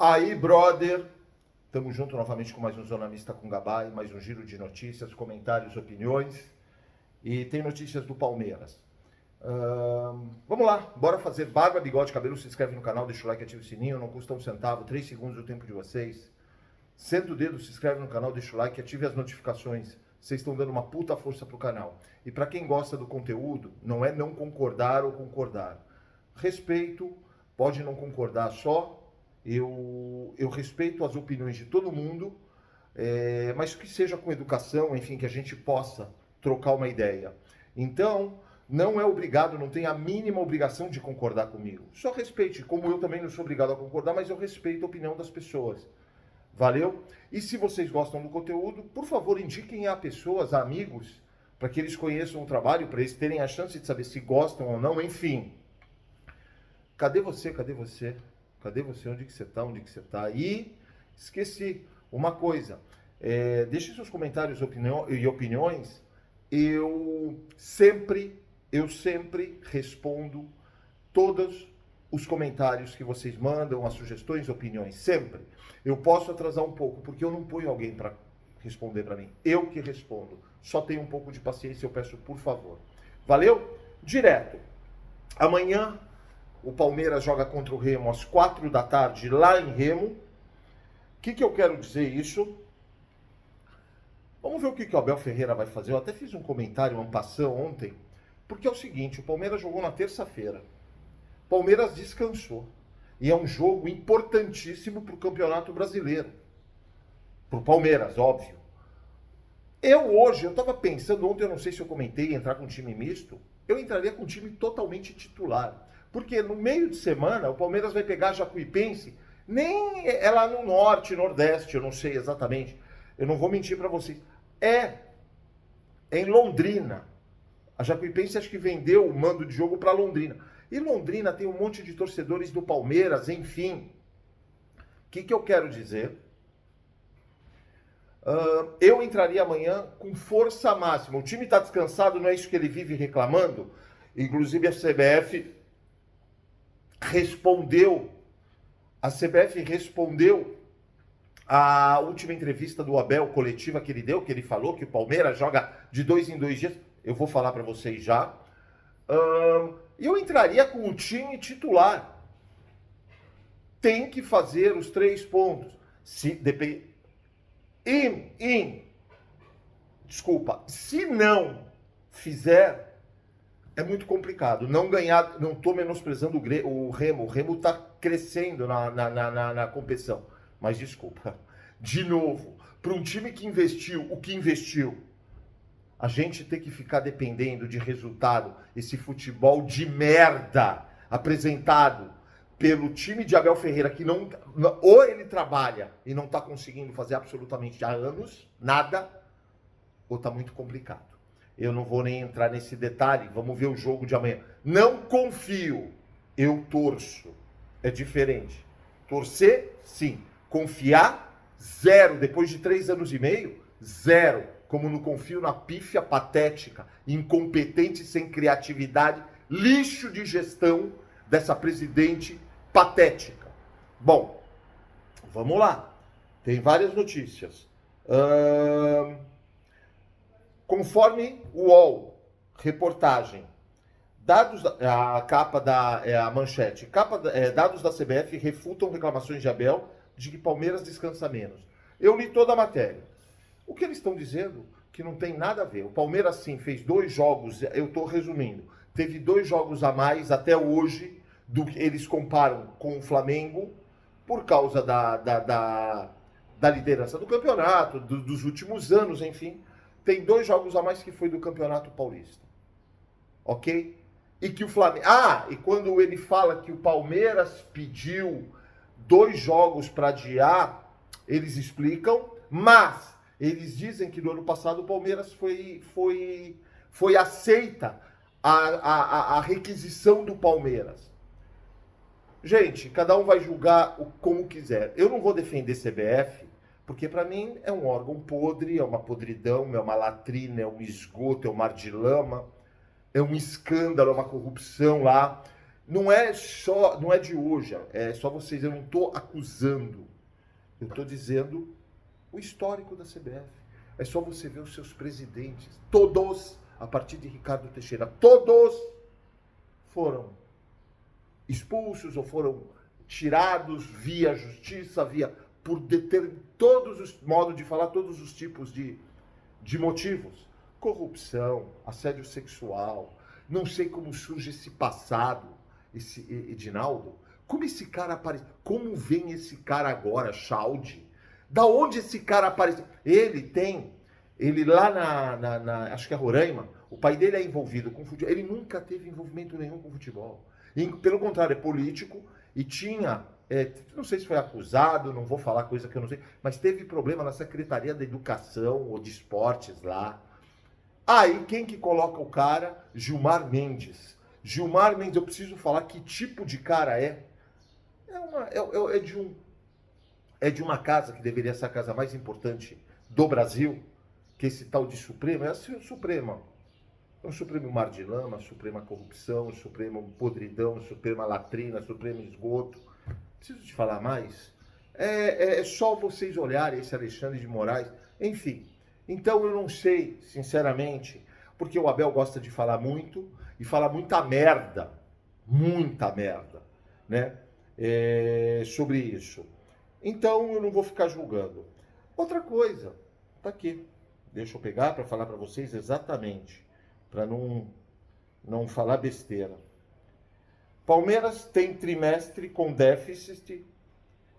Aí, brother, tamo junto novamente com mais um Zona Mista com Gabay, mais um giro de notícias, comentários, opiniões. E tem notícias do Palmeiras. Vamos lá, bora fazer barba, bigode, cabelo, se inscreve no canal, deixa o like, ativa o sininho, não custa um centavo, 3 segundos do tempo de vocês. Senta o dedo, se inscreve no canal, deixa o like, ative as notificações. Vocês estão dando uma puta força pro canal. E para quem gosta do conteúdo, não é não concordar ou concordar. Respeito, pode não concordar só. Eu respeito as opiniões de todo mundo, mas que seja com educação, enfim, que a gente possa trocar uma ideia. Então, não é obrigado, não tem a mínima obrigação de concordar comigo. Só respeite, como eu também não sou obrigado a concordar, mas eu respeito a opinião das pessoas. Valeu? E se vocês gostam do conteúdo, por favor, indiquem a pessoas, a amigos, para que eles conheçam o trabalho, para eles terem a chance de saber se gostam ou não, enfim. Cadê você? Cadê você? Cadê você? Onde que você tá? Onde que você tá? E esqueci uma coisa. Deixe seus comentários e opiniões. Eu sempre respondo todos os comentários que vocês mandam, as sugestões, opiniões. Sempre. Eu posso atrasar um pouco, porque eu não ponho alguém para responder para mim. Eu que respondo. Só tenho um pouco de paciência, eu peço por favor. Valeu? Direto. Amanhã o Palmeiras joga contra o Remo às 4 da tarde, lá em Remo. O que eu quero dizer isso? Vamos ver o que o Abel Ferreira vai fazer. Eu até fiz um comentário, um passão ontem, porque é o seguinte, o Palmeiras jogou na terça-feira. O Palmeiras descansou. E é um jogo importantíssimo para o Campeonato Brasileiro. Para o Palmeiras, óbvio. Eu estava pensando, ontem eu não sei se eu comentei, entrar com um time misto, eu entraria com um time totalmente titular. Porque no meio de semana, o Palmeiras vai pegar a Jacuipense, nem é lá no norte, nordeste, eu não sei exatamente. Eu não vou mentir para vocês. É em Londrina. A Jacuipense acho que vendeu o mando de jogo para Londrina. E Londrina tem um monte de torcedores do Palmeiras, enfim. O que eu quero dizer? Eu entraria amanhã com força máxima. O time está descansado, não é isso que ele vive reclamando? Inclusive a CBF respondeu à última entrevista do Abel, coletiva que ele deu, que ele falou que o Palmeiras joga de 2 em 2 dias. Eu vou falar para vocês já. Eu entraria com o time titular. Tem que fazer os 3 pontos. Se não fizer, é muito complicado. Não ganhar, não estou menosprezando o Remo. O Remo está crescendo na competição. Mas desculpa, de novo, para um time que investiu o que investiu, a gente tem que ficar dependendo de resultado, esse futebol de merda apresentado pelo time de Abel Ferreira, que não, ou ele trabalha e não está conseguindo fazer absolutamente há anos, nada, ou está muito complicado. Eu não vou nem entrar nesse detalhe, vamos ver o jogo de amanhã. Não confio, eu torço. É diferente. Torcer, sim. Confiar, 0. Depois de 3 anos e meio, 0. Como não confio na pífia patética, incompetente, sem criatividade, lixo de gestão dessa presidente patética. Bom, vamos lá. Tem várias notícias. Conforme o UOL, reportagem, a capa a manchete, dados da CBF refutam reclamações de Abel de que Palmeiras descansa menos. Eu li toda a matéria. O que eles estão dizendo que não tem nada a ver. O Palmeiras, sim, fez 2 jogos, eu estou resumindo, teve 2 jogos a mais até hoje, do que eles comparam com o Flamengo, por causa da liderança do campeonato, dos últimos anos, enfim. Tem 2 jogos a mais que foi do Campeonato Paulista. Ok? E que o Flamengo... e quando ele fala que o Palmeiras pediu 2 jogos para adiar, eles explicam, mas eles dizem que no ano passado o Palmeiras foi aceita a requisição do Palmeiras. Gente, cada um vai julgar como quiser. Eu não vou defender CBF, porque para mim é um órgão podre, é uma podridão, é uma latrina, é um esgoto, é um mar de lama, é um escândalo, é uma corrupção lá. não é de hoje, é só vocês, eu não estou acusando, eu estou dizendo o histórico da CBF. É só você ver os seus presidentes, todos, a partir de Ricardo Teixeira, todos foram expulsos ou foram tirados via justiça, por todos os modos de falar, todos os tipos de motivos. Corrupção, assédio sexual, não sei como surge esse passado, esse Edinaldo. Como esse cara aparece? Como vem esse cara agora, Chaldi? Da onde esse cara apareceu? Ele lá acho que é Roraima, o pai dele é envolvido com futebol. Ele nunca teve envolvimento nenhum com futebol. Pelo contrário, é político e tinha, não sei se foi acusado, não vou falar coisa que eu não sei, mas teve problema na Secretaria da Educação ou de Esportes lá. Aí, quem que coloca o cara? Gilmar Mendes. Gilmar Mendes, eu preciso falar que tipo de cara é. É de uma casa que deveria ser a casa mais importante do Brasil, que esse tal de Supremo, é assim o Supremo. É um Supremo mar de lama, Suprema corrupção, Supremo podridão, Suprema latrina, Supremo esgoto. Preciso te falar mais? É só vocês olharem esse Alexandre de Moraes. Enfim, então eu não sei, sinceramente, porque o Abel gosta de falar muito e fala muita merda, né? Sobre isso. Então eu não vou ficar julgando. Outra coisa, tá aqui. Deixa eu pegar para falar para vocês exatamente, para não falar besteira. Palmeiras tem trimestre com déficit.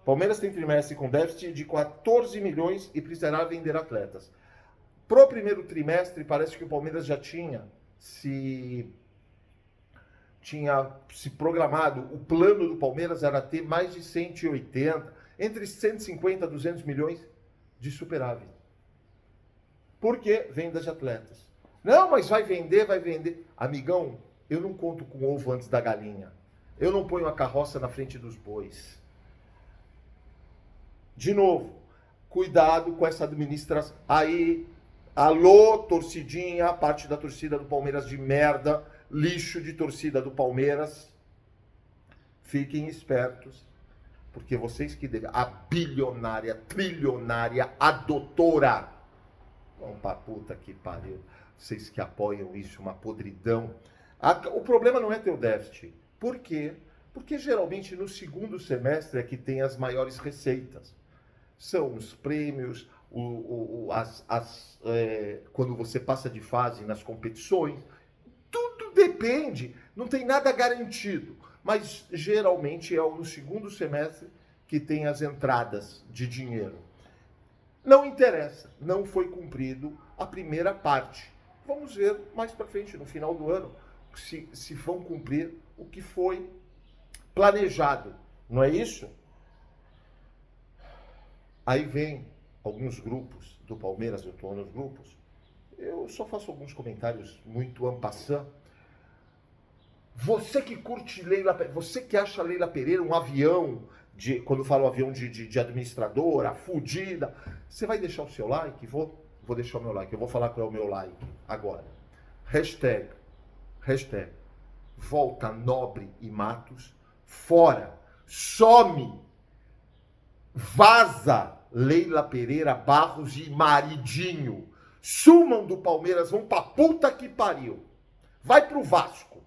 Palmeiras tem trimestre com déficit de 14 milhões e precisará vender atletas. Pro primeiro trimestre, parece que o Palmeiras já tinha se programado. O plano do Palmeiras era ter mais de 180, entre 150 e 200 milhões de superávit. Por quê? Venda de atletas. Não, mas vai vender. Amigão, eu não conto com o ovo antes da galinha. Eu não ponho a carroça na frente dos bois. De novo, cuidado com essa administração. Aí, alô, torcidinha, parte da torcida do Palmeiras de merda, lixo de torcida do Palmeiras. Fiquem espertos, porque vocês que devem... A bilionária, trilionária, a doutora... Vamos pra puta que pariu. Vocês que apoiam isso, uma podridão. O problema não é ter o déficit. Por quê? Porque geralmente no segundo semestre é que tem as maiores receitas. São os prêmios, quando você passa de fase nas competições. Tudo depende. Não tem nada garantido. Mas geralmente é no segundo semestre que tem as entradas de dinheiro. Não interessa, não foi cumprido a primeira parte. Vamos ver mais para frente, no final do ano, se vão cumprir o que foi planejado. Não é isso? Aí vem alguns grupos do Palmeiras, eu estou nos grupos, eu só faço alguns comentários muito en passant. Você que curte Leila, você que acha Leila Pereira um avião, quando eu falo avião de administradora, fudida, você vai deixar o seu like? Vou deixar o meu like, eu vou falar qual é o meu like agora. Hashtag, volta Nobre e Matos, fora, some, vaza Leila Pereira, Barros e maridinho, sumam do Palmeiras, vão pra puta que pariu, vai pro Vasco.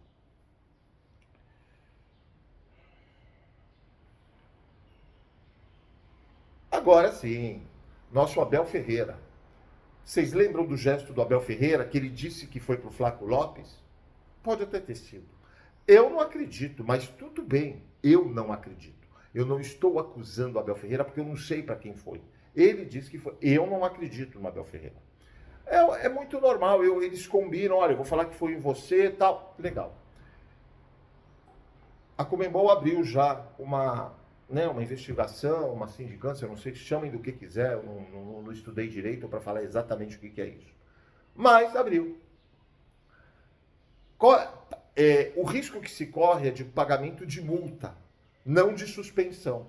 Agora sim, nosso Abel Ferreira. Vocês lembram do gesto do Abel Ferreira, que ele disse que foi pro Flaco Lopes? Pode até ter sido. Eu não acredito, mas tudo bem, eu não acredito. Eu não estou acusando o Abel Ferreira porque eu não sei para quem foi. Ele disse que foi. Eu não acredito no Abel Ferreira. É muito normal, eles combinam, olha, eu vou falar que foi em você e tal. Legal. A Conmebol abriu já uma investigação, uma sindicância, eu não sei, chamem do que quiser, eu não estudei direito para falar exatamente o que é isso. Mas abriu. O risco que se corre é de pagamento de multa, não de suspensão.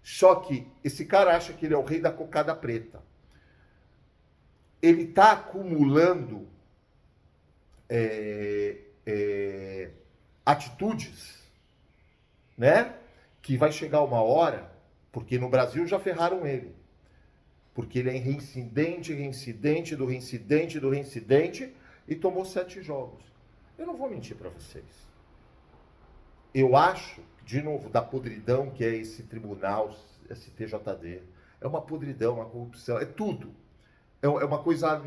Só que esse cara acha que ele é o rei da cocada preta. Ele está acumulando atitudes, né? Que vai chegar uma hora, porque no Brasil já ferraram ele. Porque ele é reincidente do reincidente e tomou 7 jogos. Eu não vou mentir para vocês. Eu acho, de novo, da podridão que é esse tribunal, esse TJD. É uma podridão, uma corrupção, é tudo. É uma coisa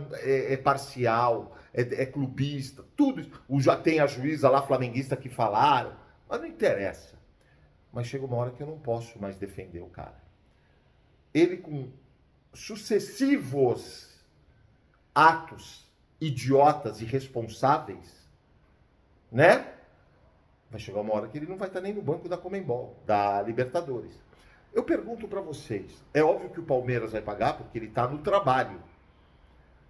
parcial, é clubista, tudo. Já tem a juíza lá, flamenguista, que falaram, mas não interessa. Mas chega uma hora que eu não posso mais defender o cara. Ele, com sucessivos atos idiotas e irresponsáveis, né? Vai chegar uma hora que ele não vai estar nem no banco da Conmebol, da Libertadores. Eu pergunto para vocês, é óbvio que o Palmeiras vai pagar porque ele está no trabalho.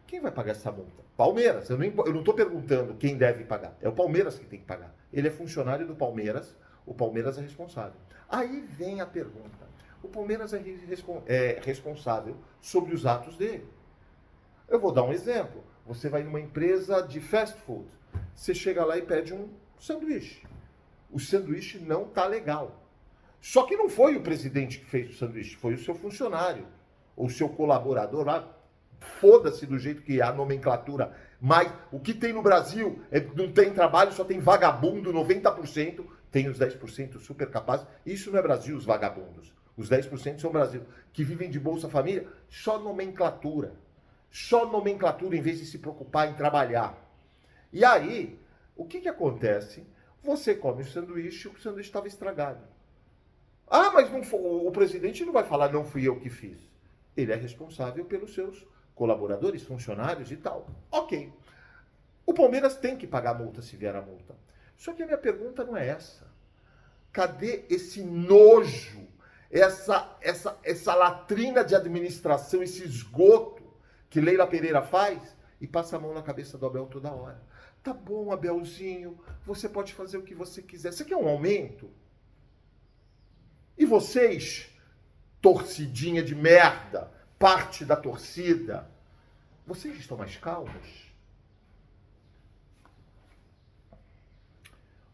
Quem vai pagar essa multa? Palmeiras. Eu não estou perguntando quem deve pagar. É o Palmeiras que tem que pagar. Ele é funcionário do Palmeiras, o Palmeiras é responsável. Aí vem a pergunta. O Palmeiras é responsável sobre os atos dele. Eu vou dar um exemplo. Você vai numa empresa de fast food. Você chega lá e pede um sanduíche. O sanduíche não está legal. Só que não foi o presidente que fez o sanduíche, foi o seu funcionário, ou o seu colaborador lá. Foda-se do jeito que é a nomenclatura. Mas o que tem no Brasil não tem trabalho, só tem vagabundo, 90%. Tem os 10% super capazes. Isso não é Brasil, os vagabundos. Os 10% são Brasil. Que vivem de Bolsa Família, só nomenclatura. Só nomenclatura em vez de se preocupar em trabalhar. E aí, o que acontece? Você come o sanduíche estava estragado. Ah, mas não foi, o presidente não vai falar, não fui eu que fiz. Ele é responsável pelos seus colaboradores, funcionários e tal. Ok. O Palmeiras tem que pagar a multa se vier a multa. Só que a minha pergunta não é essa. Cadê esse nojo, essa latrina de administração, esse esgoto que Leila Pereira faz e passa a mão na cabeça do Abel toda hora? Tá bom, Abelzinho, você pode fazer o que você quiser. Você quer um aumento? E vocês, torcidinha de merda, parte da torcida, vocês estão mais calmos?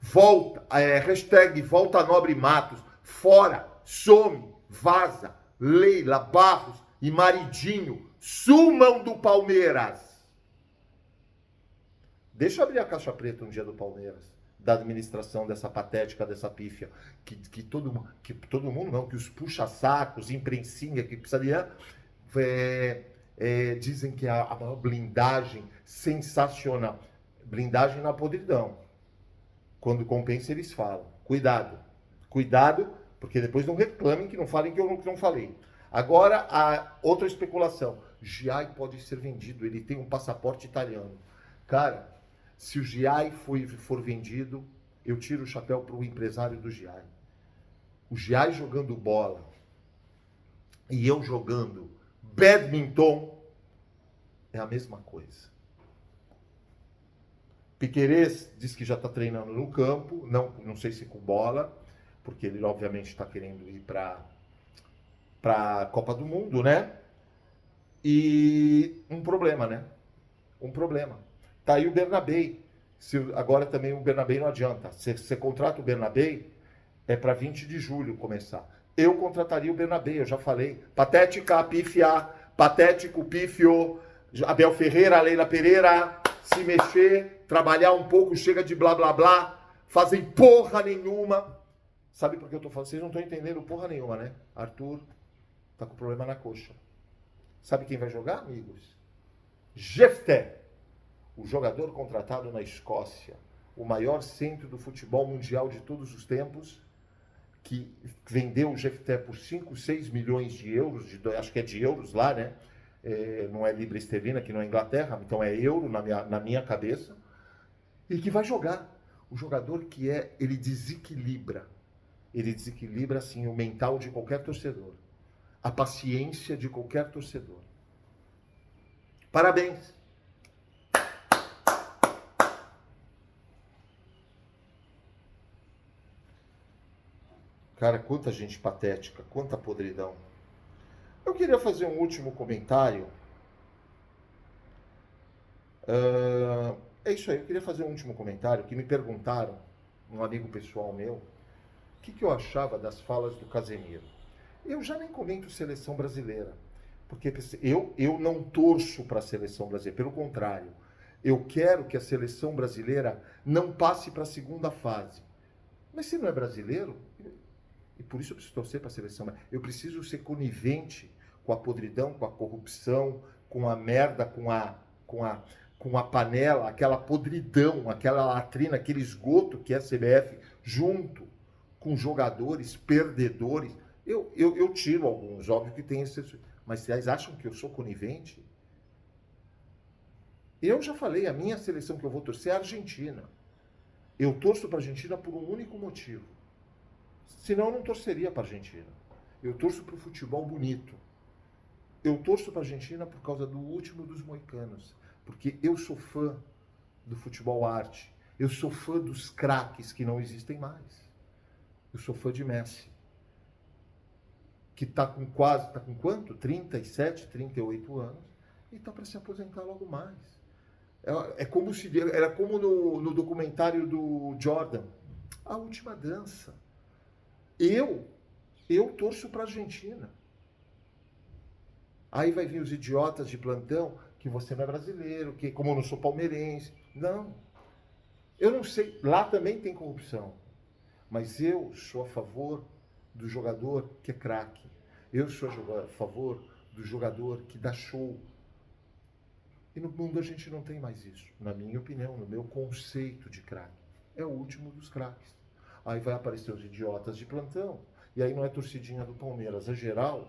Volta, hashtag Volta Nobre Matos, fora, some, vaza, Leila, Barros e Maridinho, sumam do Palmeiras. Deixa eu abrir a caixa preta um dia do Palmeiras, da administração dessa patética, dessa pífia, que todo mundo não, que os puxa-sacos, imprensinha, que precisaria, dizem que é a maior blindagem sensacional. Blindagem na podridão. Quando compensa, eles falam. Cuidado, porque depois não reclamem que não falem que eu não falei. Agora, a outra especulação. Giai pode ser vendido, ele tem um passaporte italiano. Cara, se o Giai for vendido, eu tiro o chapéu para o empresário do Giai. O Giai jogando bola e eu jogando badminton é a mesma coisa. Piquerez diz que já está treinando no campo, não sei se com bola, porque ele obviamente está querendo ir para a Copa do Mundo, né? E um problema, né? Um problema. Tá aí o Bernabei. Agora também o Bernabei não adianta. Você contrata o Bernabei, é para 20 de julho começar. Eu contrataria o Bernabei, eu já falei. Patética, pífia, patético, pífio, Abel Ferreira, Leila Pereira, se mexer, trabalhar um pouco, chega de blá blá blá, fazem porra nenhuma. Sabe por que eu tô falando? Vocês não estão entendendo porra nenhuma, né? Arthur tá com problema na coxa. Sabe quem vai jogar, amigos? Jefté, o jogador contratado na Escócia, o maior centro do futebol mundial de todos os tempos, que vendeu o Jefté por 5, 6 milhões de euros, acho que é de euros lá, né? Não é libra esterlina, que não é Inglaterra, então é euro na minha cabeça, e que vai jogar. O jogador ele desequilibra assim, o mental de qualquer torcedor, a paciência de qualquer torcedor. Parabéns! Cara, quanta gente patética, quanta podridão. Eu queria fazer um último comentário. É isso aí. Eu queria fazer um último comentário, que me perguntaram, um amigo pessoal meu, o que eu achava das falas do Casemiro. Eu já nem comento seleção brasileira, porque eu não torço para a seleção brasileira, pelo contrário. Eu quero que a seleção brasileira não passe para a segunda fase. Mas se não é brasileiro, e por isso eu preciso torcer para a seleção, eu preciso ser conivente com a podridão, com a corrupção, com a merda, com a panela, aquela podridão, aquela latrina, aquele esgoto que é a CBF, junto com jogadores perdedores. Eu tiro alguns, óbvio que tem esses, mas vocês acham que eu sou conivente? Eu já falei, a minha seleção que eu vou torcer é a Argentina. Eu torço para a Argentina por um único motivo. Senão eu não torceria para a Argentina. Eu torço para o futebol bonito. Eu torço para a Argentina por causa do último dos moicanos. Porque eu sou fã do futebol arte. Eu sou fã dos craques que não existem mais. Eu sou fã de Messi. Que está com quanto? 37, 38 anos. E está para se aposentar logo mais. Era como no documentário do Jordan. A Última Dança. Eu torço para a Argentina. Aí vai vir os idiotas de plantão, que você não é brasileiro, que como eu não sou palmeirense. Não. Eu não sei. Lá também tem corrupção. Mas eu sou a favor do jogador que é craque. Eu sou a favor do jogador que dá show. E no mundo a gente não tem mais isso. Na minha opinião, no meu conceito de craque. É o último dos craques. Aí vai aparecer os idiotas de plantão. E aí não é torcidinha do Palmeiras. É geral.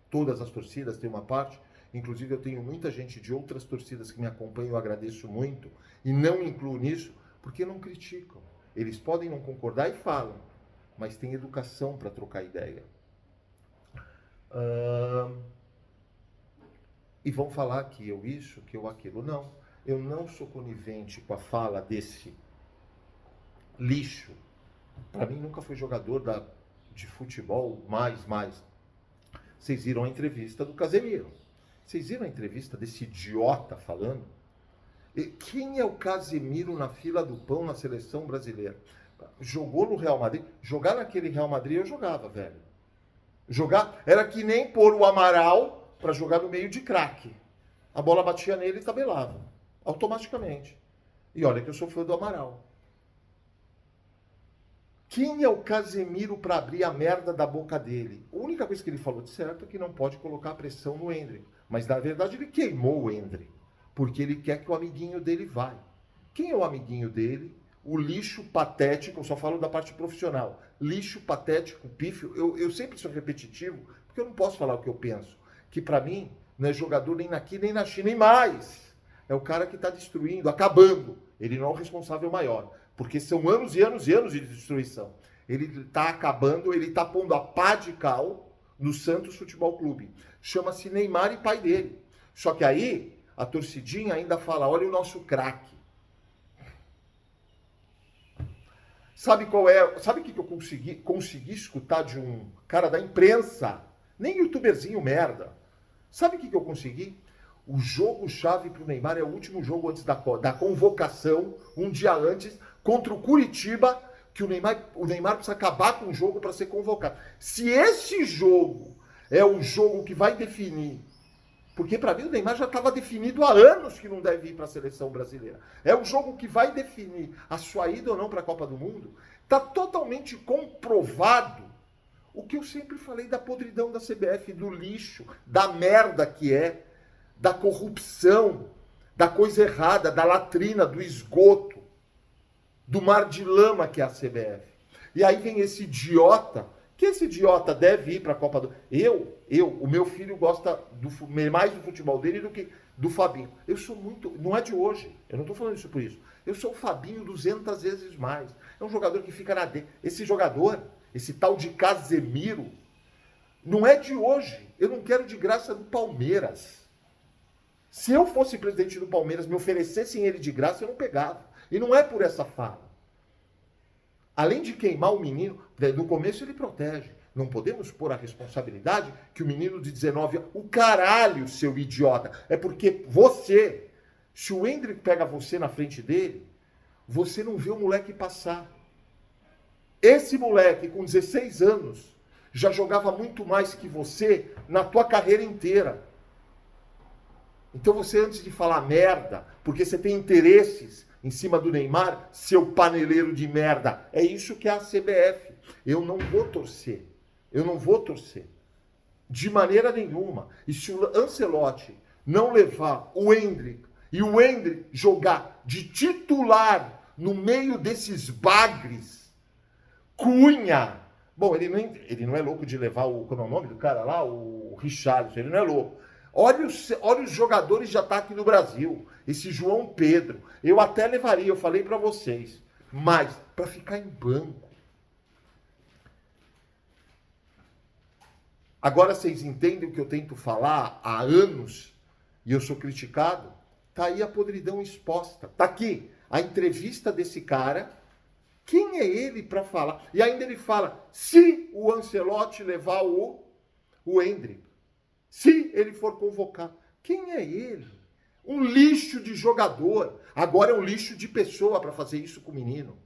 Todas as torcidas têm uma parte. Inclusive eu tenho muita gente de outras torcidas que me acompanham. Eu agradeço muito. E não incluo nisso porque não criticam. Eles podem não concordar e falam. Mas tem educação para trocar ideia. E vão falar que eu isso, que eu aquilo. Não. Eu não sou conivente com a fala desse lixo. Para mim nunca foi jogador de futebol mais. Vocês viram a entrevista do Casemiro. Vocês viram a entrevista desse idiota falando? E quem é o Casemiro na fila do pão na seleção brasileira? Jogou no Real Madrid. Jogar naquele Real Madrid eu jogava, velho. Jogar era que nem pôr o Amaral para jogar no meio de craque. A bola batia nele e tabelava. Automaticamente. E olha que eu sou fã do Amaral. Quem é o Casemiro para abrir a merda da boca dele? A única coisa que ele falou de certo é que não pode colocar pressão no Endrick. Mas na verdade ele queimou o Endrick. Porque ele quer que o amiguinho dele vá. Quem é o amiguinho dele? O lixo patético, eu só falo da parte profissional. Lixo patético, pífio. Eu sempre sou repetitivo, porque eu não posso falar o que eu penso. Que para mim não é jogador nem aqui nem na China, nem mais. É o cara que está destruindo, acabando. Ele não é o responsável maior. Porque são anos e anos e anos de destruição. Ele está acabando, ele está pondo a pá de cal no Santos Futebol Clube. Chama-se Neymar e pai dele. Só que aí, a torcidinha ainda fala, olha o nosso craque. Sabe qual é? Sabe o que eu consegui escutar de um cara da imprensa? Nem youtuberzinho merda. Sabe o que eu consegui? O jogo-chave para o Neymar é o último jogo antes da convocação, um dia antes, contra o Curitiba, que o Neymar precisa acabar com o jogo para ser convocado. Se esse jogo é o jogo que vai definir, porque para mim o Neymar já estava definido há anos que não deve ir para a seleção brasileira. É o jogo que vai definir a sua ida ou não para a Copa do Mundo. Está totalmente comprovado o que eu sempre falei da podridão da CBF, do lixo, da merda que é, da corrupção, da coisa errada, da latrina, do esgoto, do mar de lama que é a CBF. E aí vem esse idiota, que esse idiota deve ir para a Copa do... o meu filho gosta mais do futebol dele do que do Fabinho. Eu sou muito... Não é de hoje, eu não estou falando isso por isso. Eu sou o Fabinho 200 vezes mais. É um jogador que fica na dentro. Esse jogador, esse tal de Casemiro, não é de hoje. Eu não quero de graça do Palmeiras. Se eu fosse presidente do Palmeiras, me oferecessem ele de graça, eu não pegava. E não é por essa fala. Além de queimar o menino, no começo ele protege. Não podemos pôr a responsabilidade que o menino de 19 anos... O caralho, seu idiota! É porque você Se o Endrick pega você na frente dele, você não vê o moleque passar. Esse moleque, com 16 anos, já jogava muito mais que você na tua carreira inteira. Então você, antes de falar merda, porque você tem interesses em cima do Neymar, seu paneleiro de merda, é isso que é a CBF. Eu não vou torcer. Eu não vou torcer. De maneira nenhuma. E se o Ancelotti não levar o Endrick e o Endrick jogar de titular no meio desses bagres, Cunha... Bom, ele não é louco de levar como é o nome do cara lá? O Richarlison, ele não é louco. Olha os jogadores de ataque do Brasil. Esse João Pedro. Eu até levaria, eu falei para vocês. Mas, para ficar em banco. Agora vocês entendem o que eu tento falar há anos e eu sou criticado? Tá aí a podridão exposta. Tá aqui a entrevista desse cara. Quem é ele para falar? E ainda ele fala, se o Ancelotti levar o Endrick, se ele for convocar, quem é ele? Um lixo de jogador. Agora é um lixo de pessoa para fazer isso com o menino.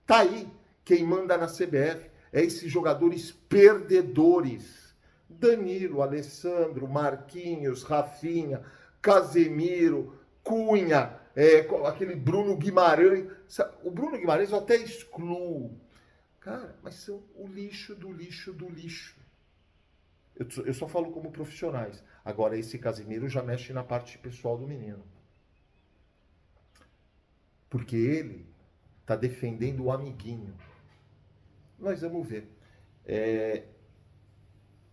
Tá aí quem manda na CBF. É esses jogadores perdedores. Danilo, Alessandro, Marquinhos, Rafinha, Casemiro, Cunha, aquele Bruno Guimarães. O Bruno Guimarães eu até excluo. Cara, mas são o lixo do lixo do lixo. Eu só falo como profissionais. Agora, esse Casemiro já mexe na parte pessoal do menino. Porque ele está defendendo o amiguinho. Nós vamos ver.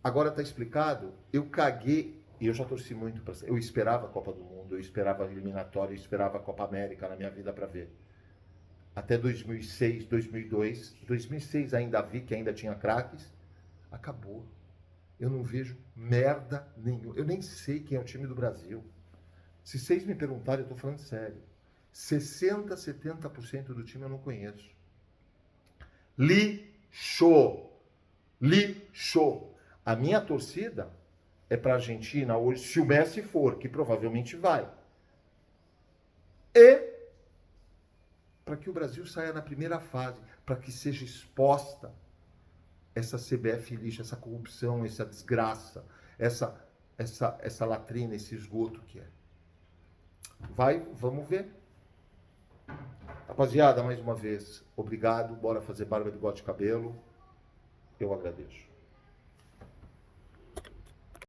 Agora está explicado. Eu caguei, e eu já torci muito para... Eu esperava a Copa do Mundo, eu esperava a eliminatória, eu esperava a Copa América na minha vida para ver. Até 2006, 2002. 2006 ainda vi que ainda tinha craques. Acabou. Eu não vejo merda nenhuma. Eu nem sei quem é o time do Brasil. Se vocês me perguntarem, eu estou falando sério. 60%, 70% do time eu não conheço. Lixo. Lixo. A minha torcida é para a Argentina hoje, se o Messi for, que provavelmente vai. E para que o Brasil saia na primeira fase, para que seja exposta essa CBF lixo, essa corrupção, essa desgraça, essa latrina, esse esgoto que é. Vamos ver. Rapaziada, mais uma vez, obrigado. Bora fazer barba, bigode e cabelo. Eu agradeço.